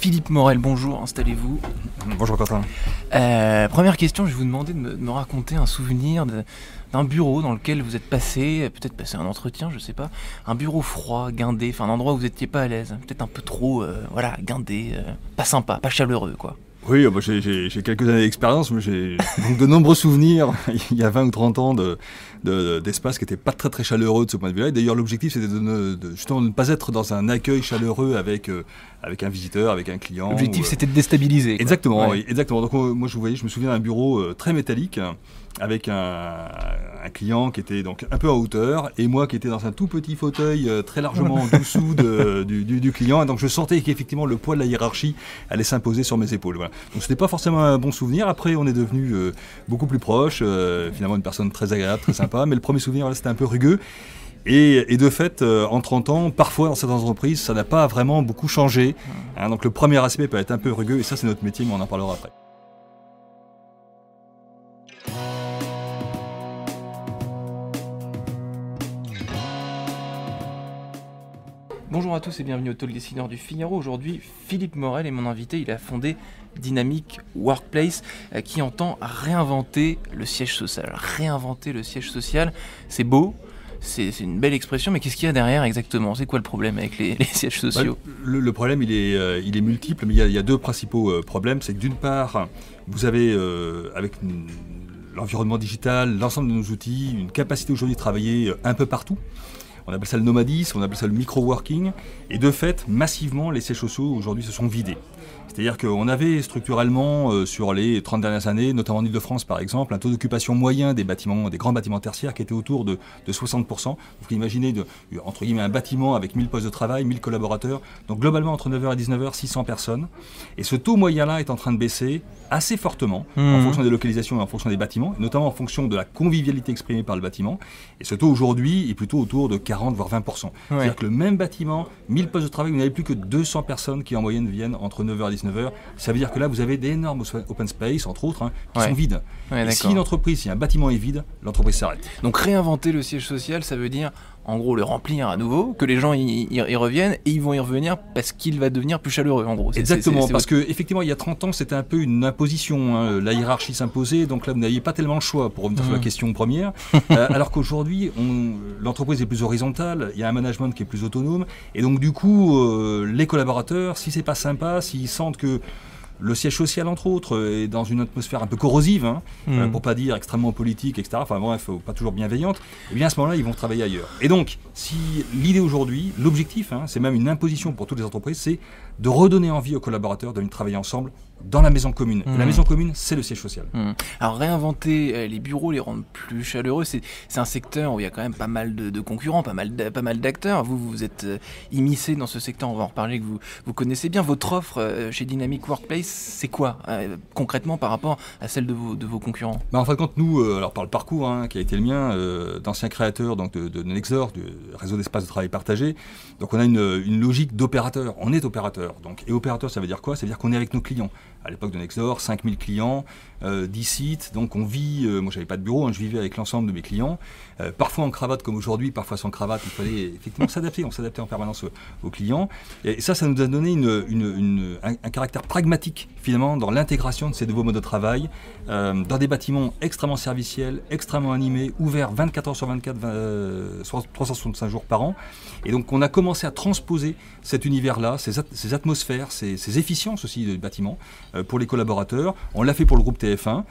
Philippe Morel, bonjour, installez-vous. Bonjour Quentin. Première question, je vais vous demander de me raconter un souvenir d'un bureau dans lequel vous êtes passé, peut-être passé un entretien, je sais pas, un bureau froid, guindé, enfin un endroit où vous n'étiez pas à l'aise, peut-être un peu trop, guindé, pas sympa, pas chaleureux quoi. Oui, j'ai quelques années d'expérience, mais j'ai donc de nombreux souvenirs, il y a 20 ou 30 ans, d'espaces qui n'étaient pas très très chaleureux de ce point de vue-là. Et d'ailleurs, l'objectif, c'était justement de ne pas être dans un accueil chaleureux avec un visiteur, avec un client. L'objectif, c'était de déstabiliser. Quoi. Exactement, Ouais. oui, exactement. Donc moi, je me souviens d'un bureau très métallique, avec un client qui était donc un peu en hauteur, et moi qui étais dans un tout petit fauteuil très largement en dessous du client. Et donc je sentais qu'effectivement le poids de la hiérarchie allait s'imposer sur mes épaules. Voilà. Donc c'était pas forcément un bon souvenir. Après, on est devenu beaucoup plus proches. Finalement, une personne très agréable, très sympa. Mais le premier souvenir, là, c'était un peu rugueux. Et de fait, en 30 ans, parfois dans certaines entreprises, ça n'a pas vraiment beaucoup changé. Donc le premier aspect peut être un peu rugueux, et ça c'est notre métier, mais on en parlera après. Bonjour à tous et bienvenue au Talk Dessineur du Figaro. Aujourd'hui, Philippe Morel est mon invité. Il a fondé Dynamic Workplace qui entend réinventer le siège social. Réinventer le siège social, c'est beau, c'est une belle expression, mais qu'est-ce qu'il y a derrière exactement? C'est quoi le problème avec les sièges sociaux? Le problème, il est multiple, mais il y a deux principaux problèmes. C'est que d'une part, vous avez, avec l'environnement digital, l'ensemble de nos outils, une capacité aujourd'hui de travailler un peu partout. On appelle ça le nomadisme, on appelle ça le micro-working. Et de fait, massivement, les sièges sociaux aujourd'hui se sont vidés. C'est-à-dire qu'on avait structurellement, sur les 30 dernières années, notamment en Ile-de-France par exemple, un taux d'occupation moyen des grands bâtiments tertiaires qui était autour de 60%. Vous imaginez, entre guillemets, un bâtiment avec 1000 postes de travail, 1000 collaborateurs. Donc globalement, entre 9h et 19h, 600 personnes. Et ce taux moyen-là est en train de baisser assez fortement, en fonction des localisations et en fonction des bâtiments, et notamment en fonction de la convivialité exprimée par le bâtiment. Et ce taux aujourd'hui est plutôt autour de 40 voire 20%. Ouais. C'est-à-dire que le même bâtiment, 1000 postes de travail, vous n'avez plus que 200 personnes qui en moyenne viennent entre 9h et 19h. Ça veut dire que là, vous avez d'énormes open space, entre autres, qui sont vides. Ouais, et si une entreprise, si un bâtiment est vide, l'entreprise s'arrête. Donc réinventer le siège social, ça veut dire en gros le remplir à nouveau, que les gens y reviennent, et ils vont y revenir parce qu'il va devenir plus chaleureux en gros. Exactement, parce qu'effectivement il y a 30 ans c'était un peu une imposition, la hiérarchie s'imposait, donc là vous n'aviez pas tellement le choix pour revenir sur la question première, alors qu'aujourd'hui l'entreprise est plus horizontale, il y a un management qui est plus autonome, et donc du coup les collaborateurs, si c'est pas sympa, s'ils sentent que le siège social, entre autres, est dans une atmosphère un peu corrosive, pour pas dire extrêmement politique, etc. Enfin bref, pas toujours bienveillante. Et bien à ce moment-là, ils vont travailler ailleurs. Et donc, si l'idée aujourd'hui, l'objectif, c'est même une imposition pour toutes les entreprises, c'est de redonner envie aux collaborateurs de venir travailler ensemble dans la maison commune. Et la maison commune, c'est le siège social. Alors réinventer les bureaux, les rendre plus chaleureux, c'est un secteur où il y a quand même pas mal de concurrents, pas mal d'acteurs. Vous êtes immiscé dans ce secteur, on va en reparler, que vous connaissez bien. Votre offre chez Dynamic Workplace, c'est quoi concrètement par rapport à celle de vos concurrents? En fin de compte, nous, alors par le parcours qui a été le mien, d'ancien créateur donc de Nextdoor, du réseau d'espace de travail partagé, donc on a une logique d'opérateur. On est opérateur. Donc, et opérateur, ça veut dire quoi? Ça veut dire qu'on est avec nos clients. À l'époque de Nextdoor, 5000 clients, 10 sites, donc on vit, moi j'avais pas de bureau, je vivais avec l'ensemble de mes clients, parfois en cravate comme aujourd'hui, parfois sans cravate, il fallait effectivement s'adapter, on s'adaptait en permanence aux clients, et ça nous a donné un caractère pragmatique finalement dans l'intégration de ces nouveaux modes de travail, dans des bâtiments extrêmement serviciels, extrêmement animés, ouverts 24 heures sur 24, 365 jours par an, et donc on a commencé à transposer cet univers-là, ces atmosphères, ces efficiences aussi du bâtiment, pour les collaborateurs. On l'a fait pour le groupe TF1,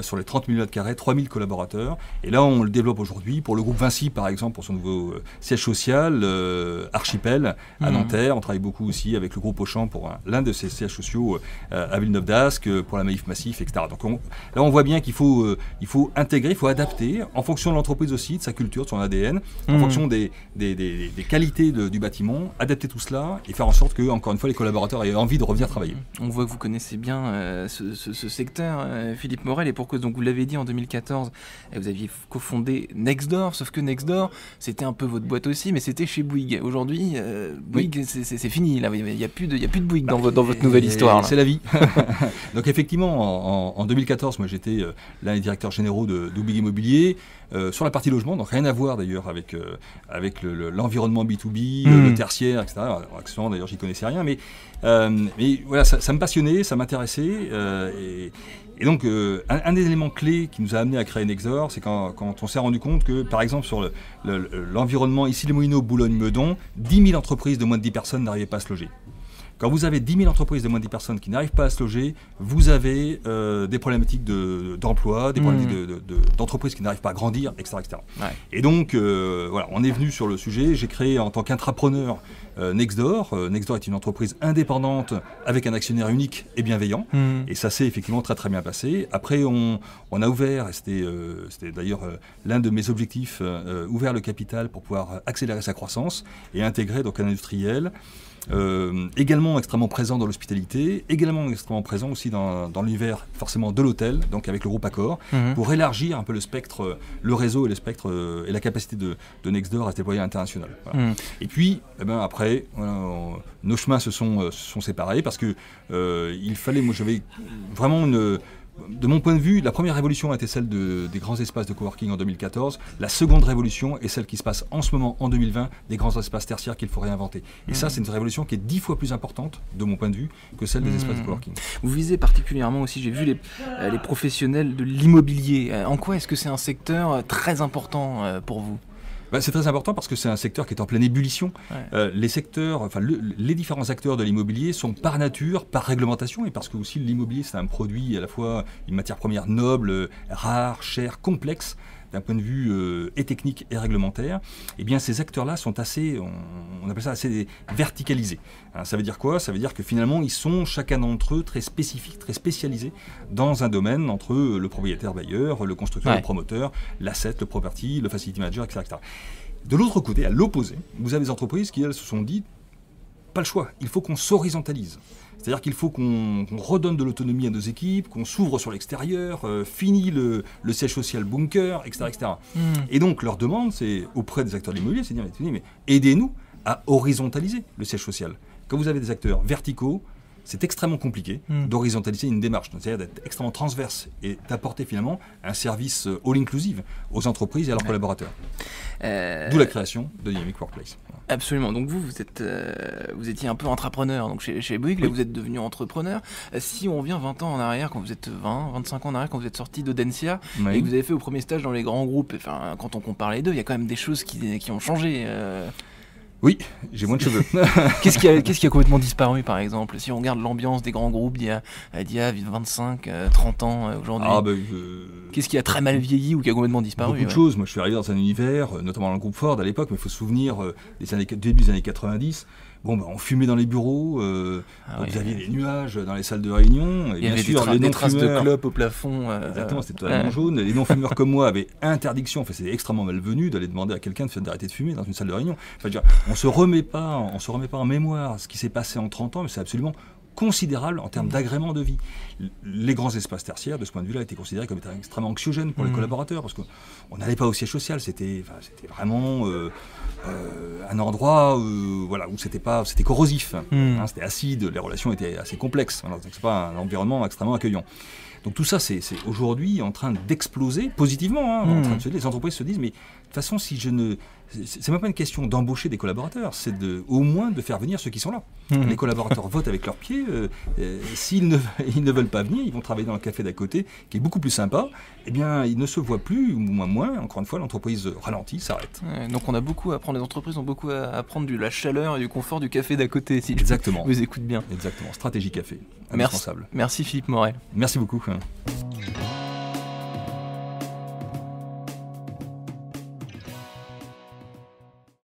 sur les 30 000 m², 3000 collaborateurs. Et là, on le développe aujourd'hui pour le groupe Vinci, par exemple, pour son nouveau siège social, Archipel, à Nanterre. On travaille beaucoup aussi avec le groupe Auchan pour l'un de ses sièges sociaux à Villeneuve-d'Ascq, pour la Maïf Massif, etc. Donc là, on voit bien qu'il faut intégrer, il faut adapter, en fonction de l'entreprise aussi, de sa culture, de son ADN, en fonction des qualités du bâtiment, adapter tout cela et faire en sorte que, encore une fois, les collaborateurs aient envie de revenir travailler. On voit que vous connaissez bien ce secteur, Philippe Morel, et pour cause, donc vous l'avez dit en 2014, vous aviez cofondé Nextdoor, sauf que Nextdoor, c'était un peu votre boîte aussi, mais c'était chez Bouygues. Aujourd'hui, Bouygues, c'est fini, là, il n'y a plus de Bouygues dans votre nouvelle histoire. C'est la vie. Donc effectivement, en 2014, moi j'étais l'un des directeurs généraux de Bouygues Immobilier. sur la partie logement, donc rien à voir d'ailleurs avec l'environnement B2B, le tertiaire, etc. Accessoirement d'ailleurs j'y connaissais rien, mais voilà, ça me passionnait, ça m'intéressait, et donc un des éléments clés qui nous a amené à créer Nextdoor, c'est quand on s'est rendu compte que par exemple sur l'environnement ici les Moulineaux, Boulogne-Meudon, 10 000 entreprises de moins de 10 personnes n'arrivaient pas à se loger. Quand vous avez 10 000 entreprises de moins de 10 personnes qui n'arrivent pas à se loger, vous avez des problématiques d'emploi, des problématiques d'entreprises qui n'arrivent pas à grandir, etc. etc. Ouais. Et donc, voilà, on est venu sur le sujet. J'ai créé en tant qu'intrapreneur Nextdoor. Nextdoor est une entreprise indépendante avec un actionnaire unique et bienveillant. Et ça s'est effectivement très très bien passé. Après, on a ouvert, et c'était d'ailleurs l'un de mes objectifs, ouvert le capital pour pouvoir accélérer sa croissance et intégrer donc un industriel. Également extrêmement présent dans l'hospitalité, également extrêmement présent aussi dans l'univers forcément de l'hôtel, donc avec le groupe Accor, pour élargir un peu le spectre, le réseau et le spectre et la capacité de Nextdoor à se déployer à l'international. Voilà. Et puis, après, nos chemins se sont séparés parce que il fallait, moi j'avais vraiment de mon point de vue, la première révolution a été celle des grands espaces de coworking en 2014. La seconde révolution est celle qui se passe en ce moment, en 2020, des grands espaces tertiaires qu'il faut réinventer. Et ça, c'est une révolution qui est 10 fois plus importante, de mon point de vue, que celle des espaces de coworking. Vous visez particulièrement aussi, j'ai vu les professionnels de l'immobilier. En quoi est-ce que c'est un secteur très important pour vous ? C'est très important parce que c'est un secteur qui est en pleine ébullition. Ouais. Les différents acteurs de l'immobilier sont par nature, par réglementation, et parce que aussi l'immobilier c'est un produit à la fois une matière première noble, rare, chère, complexe, d'un point de vue et technique et réglementaire, eh bien ces acteurs-là sont assez, on appelle ça assez verticalisés. Hein, ça veut dire quoi ? Ça veut dire que finalement ils sont chacun d'entre eux très spécifiques, très spécialisés dans un domaine entre le propriétaire-bailleur, le constructeur, le promoteur, l'asset, le property, le facility manager, etc., etc. De l'autre côté, à l'opposé, vous avez des entreprises qui elles se sont dit pas le choix, il faut qu'on s'horizontalise. C'est-à-dire qu'il faut qu'on redonne de l'autonomie à nos équipes, qu'on s'ouvre sur l'extérieur, finit le siège social bunker, etc. etc. Et donc leur demande, c'est auprès des acteurs de l'immobilier, c'est de dire mais aidez-nous à horizontaliser le siège social. Quand vous avez des acteurs verticaux, c'est extrêmement compliqué d'horizontaliser une démarche, c'est-à-dire d'être extrêmement transverse et d'apporter finalement un service all-inclusive aux entreprises et à leurs collaborateurs. D'où la création de Dynamic Workplace. Absolument. Donc vous étiez un peu entrepreneur donc chez Bouygues, là vous êtes devenu entrepreneur. Si on revient 20 ans en arrière, quand vous êtes 25 ans en arrière, quand vous êtes sorti d'Audencia et que vous avez fait vos premiers stages dans les grands groupes, enfin, quand on compare les deux, il y a quand même des choses qui ont changé. Oui, j'ai moins de cheveux. Qu'est-ce qui a complètement disparu, par exemple ? Si on regarde l'ambiance des grands groupes d'il y a 25, 30 ans aujourd'hui, qu'est-ce qui a très mal vieilli ou qui a complètement disparu ? Beaucoup de choses. Moi, je suis arrivé dans un univers, notamment dans le groupe Ford à l'époque, mais il faut se souvenir début des années 90. On fumait dans les bureaux, vous aviez des nuages dans les salles de réunion. Et il y avait des traces de clopes au plafond. Exactement, c'était totalement jaune. Les non-fumeurs comme moi avaient interdiction, c'était extrêmement malvenu d'aller demander à quelqu'un d'arrêter de fumer dans une salle de réunion. On ne se remet pas en mémoire ce qui s'est passé en 30 ans, mais c'est absolument considérable en termes d'agrément de vie. Les grands espaces tertiaires, de ce point de vue-là, étaient considérés comme étant extrêmement anxiogènes pour les collaborateurs, parce qu'on n'allait pas au siège social, c'était vraiment un endroit où c'était corrosif, c'était acide, les relations étaient assez complexes, donc c'est pas un environnement extrêmement accueillant. Donc tout ça, c'est aujourd'hui en train d'exploser positivement. Les entreprises se disent, mais de toute façon, c'est même pas une question d'embaucher des collaborateurs, c'est au moins de faire venir ceux qui sont là. Les collaborateurs votent avec leurs pieds. S'ils ne veulent pas venir, ils vont travailler dans le café d'à côté, qui est beaucoup plus sympa. Eh bien, ils ne se voient plus, ou moins. Encore une fois, l'entreprise ralentit, s'arrête. Donc on a beaucoup à apprendre. Les entreprises ont beaucoup à apprendre de la chaleur et du confort du café d'à côté. Si Exactement. Je vous écoute bien. Exactement. Stratégie café. Merci Philippe Morel. Merci beaucoup.